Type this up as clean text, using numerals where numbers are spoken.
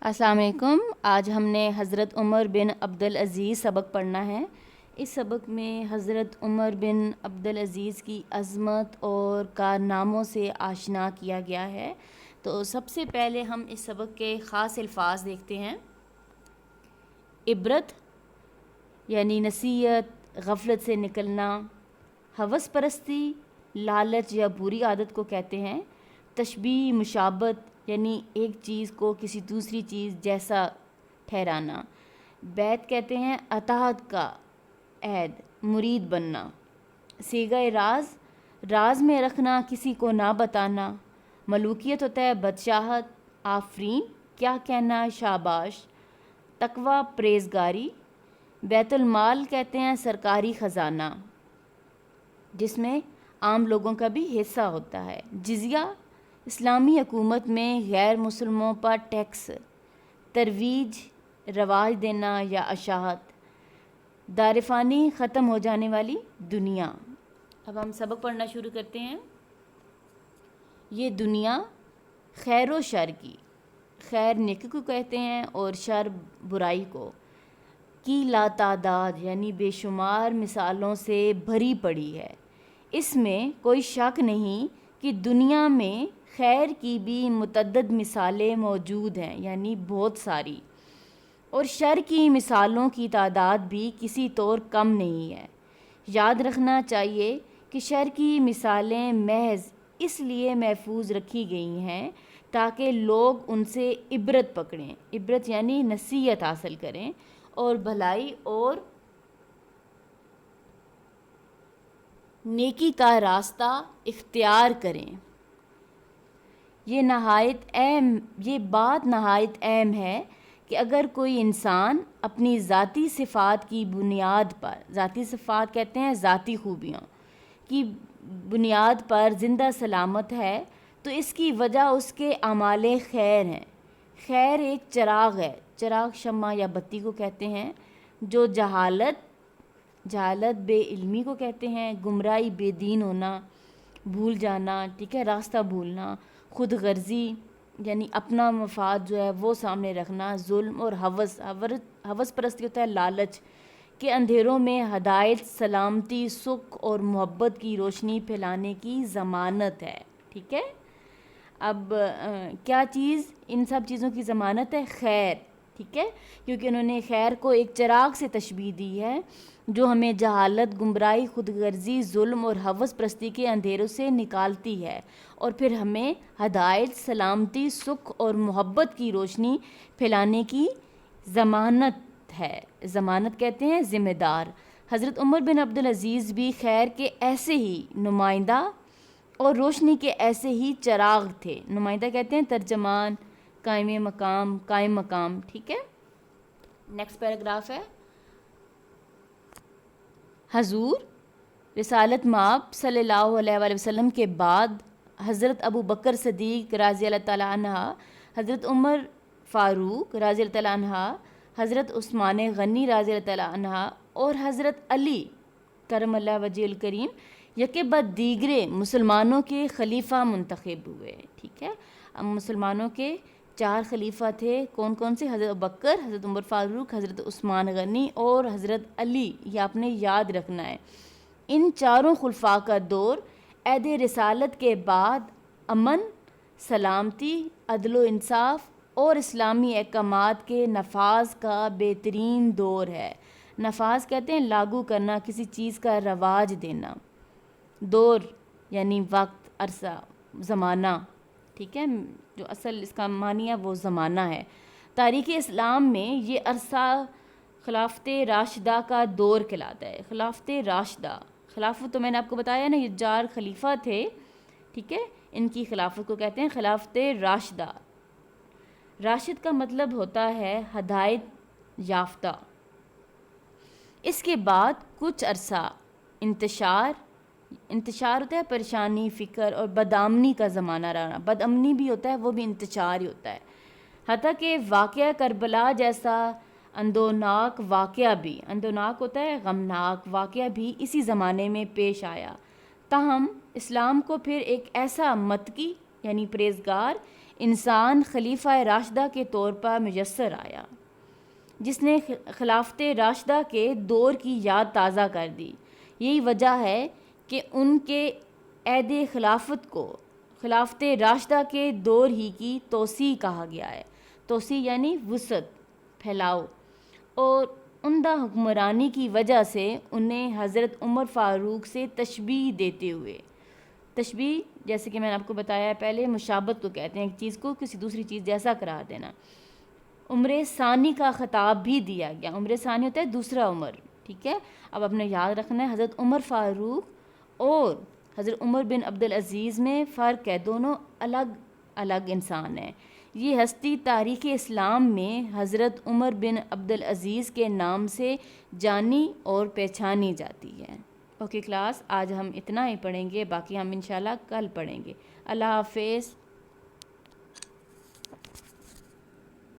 السلام علیکم۔ آج ہم نے حضرت عمر بن عبدالعزیز سبق پڑھنا ہے۔ اس سبق میں حضرت عمر بن عبدالعزیز کی عظمت اور کارناموں سے آشنا کیا گیا ہے۔ تو سب سے پہلے ہم اس سبق کے خاص الفاظ دیکھتے ہیں۔ عبرت یعنی نصیحت، غفلت سے نکلنا۔ ہوس پرستی لالچ یا بری عادت کو کہتے ہیں۔ تشبیہ مشابہت یعنی ایک چیز کو کسی دوسری چیز جیسا ٹھہرانا۔ بیعت کہتے ہیں اطاعت کا عہد، مرید بننا۔ صیغہ راز، راز میں رکھنا، کسی کو نہ بتانا۔ ملوکیت ہوتا ہے بادشاہت، آفرین کیا کہنا، شاباش۔ تقویٰ پرہیزگاری۔ بیت المال کہتے ہیں سرکاری خزانہ جس میں عام لوگوں کا بھی حصہ ہوتا ہے۔ جزیہ اسلامی حکومت میں غیر مسلموں پر ٹیکس، ترویج رواج دینا یا اشاعت۔ دار فانی ختم ہو جانے والی دنیا۔ اب ہم سبق پڑھنا شروع کرتے ہیں۔ یہ دنیا خیر و شر کی، خیر نیکی کو کہتے ہیں اور شر برائی کو، کی لاتعداد یعنی بے شمار مثالوں سے بھری پڑی ہے۔ اس میں کوئی شک نہیں کہ دنیا میں خیر کی بھی متعدد مثالیں موجود ہیں یعنی بہت ساری، اور شر کی مثالوں کی تعداد بھی کسی طور کم نہیں ہے۔ یاد رکھنا چاہیے کہ شر کی مثالیں محض اس لیے محفوظ رکھی گئی ہیں تاکہ لوگ ان سے عبرت پکڑیں، عبرت یعنی نصیحت حاصل کریں اور بھلائی اور نیکی کا راستہ اختیار کریں۔ یہ بات نہایت اہم ہے کہ اگر کوئی انسان اپنی ذاتی صفات کی بنیاد پر، ذاتی صفات کہتے ہیں ذاتی خوبیوں کی بنیاد پر زندہ سلامت ہے تو اس کی وجہ اس کے اعمال خیر ہیں۔ خیر ایک چراغ ہے، چراغ شمع یا بتی کو کہتے ہیں، جو جہالت بے علمی کو کہتے ہیں، گمراہی بے دین ہونا، بھول جانا، ٹھیک ہے، راستہ بھولنا، خود غرضی یعنی اپنا مفاد جو ہے وہ سامنے رکھنا، ظلم اور ہوس پرستی ہوتا ہے لالچ کے اندھیروں میں ہدایت، سلامتی، سکھ اور محبت کی روشنی پھیلانے کی ضمانت ہے۔ ٹھیک ہے، اب کیا چیز ان سب چیزوں کی ضمانت ہے؟ خیر، ٹھیک ہے، کیونکہ انہوں نے خیر کو ایک چراغ سے تشبیہ دی ہے جو ہمیں جہالت، گمراہی، خود غرضی، ظلم اور ہوس پرستی کے اندھیروں سے نکالتی ہے اور پھر ہمیں ہدایت، سلامتی، سکھ اور محبت کی روشنی پھیلانے کی ضمانت ہے۔ ضمانت کہتے ہیں ذمہ دار۔ حضرت عمر بن عبدالعزیز بھی خیر کے ایسے ہی نمائندہ اور روشنی کے ایسے ہی چراغ تھے۔ نمائندہ کہتے ہیں ترجمان، قائم مقام، ٹھیک ہے۔ نیکسٹ پیراگراف ہے، حضور رسالت مآب صلی اللہ علیہ وآلہ وسلم کے بعد حضرت ابو بکر صدیق رضی اللہ تعالیٰ عنہ، حضرت عمر فاروق رضی اللہ تعالیٰ عنہ، حضرت عثمان غنی رضی اللہ تعالیٰ عنہ اور حضرت علی کرم اللہ وجہ الکریم یکے بعد دیگرے مسلمانوں کے خلیفہ منتخب ہوئے۔ ٹھیک ہے، اب مسلمانوں کے 4 خلیفہ تھے، کون کون سے؟ حضرت بکر، حضرت عمر فاروق، حضرت عثمان غنی اور حضرت علی۔ یہ آپ نے یاد رکھنا ہے۔ ان 4 خلفاء کا دور عہد رسالت کے بعد امن، سلامتی، عدل و انصاف اور اسلامی احکامات کے نفاذ کا بہترین دور ہے۔ نفاذ کہتے ہیں لاگو کرنا، کسی چیز کا رواج دینا۔ دور یعنی وقت، عرصہ، زمانہ، ٹھیک ہے، جو اصل اس کا معنی ہے وہ زمانہ ہے۔ تاریخ اسلام میں یہ عرصہ خلافت راشدہ کا دور کہلاتا ہے۔ خلافت راشدہ، خلافت تو میں نے آپ کو بتایا نا، یہ 4 خلیفہ تھے، ٹھیک ہے، ان کی خلافت کو کہتے ہیں خلافت راشدہ۔ راشد کا مطلب ہوتا ہے ہدایت یافتہ۔ اس کے بعد کچھ عرصہ انتشار ہوتا ہے پریشانی، فکر اور بدامنی کا زمانہ رہنا۔ بدامنی بھی ہوتا ہے، وہ بھی انتشار ہی ہوتا ہے، حتیٰ کہ واقعہ کربلا جیسا اندوناک واقعہ بھی، اندوناک ہوتا ہے غمناک واقعہ بھی اسی زمانے میں پیش آیا۔ تاہم اسلام کو پھر ایک ایسا متقی یعنی پرہیزگار، انسان خلیفہ راشدہ کے طور پر میسر آیا، جس نے خلافت راشدہ کے دور کی یاد تازہ کر دی۔ یہی وجہ ہے کہ ان کے عہد خلافت کو خلافت راشدہ کے دور ہی کی توسیع کہا گیا ہے۔ توسیع یعنی وسعت، پھیلاؤ، اور عمدہ حکمرانی کی وجہ سے انہیں حضرت عمر فاروق سے تشبیہ دیتے ہوئے، تشبیہ جیسے کہ میں نے آپ کو بتایا ہے پہلے، مشابہت کو کہتے ہیں، ایک چیز کو کسی دوسری چیز جیسا قرار دینا۔ عمر ثانی کا خطاب بھی دیا گیا۔ عمر ثانی ہوتا ہے دوسرا عمر، ٹھیک ہے۔ اب آپ نے یاد رکھنا ہے حضرت عمر فاروق اور حضرت عمر بن عبدالعزیز میں فرق ہے، دونوں الگ الگ انسان ہیں۔ یہ ہستی تاریخ اسلام میں حضرت عمر بن عبدالعزیز کے نام سے جانی اور پہچانی جاتی ہے۔ اوکے کلاس، آج ہم اتنا ہی پڑھیں گے، باقی ہم انشاءاللہ کل پڑھیں گے۔ اللہ حافظ۔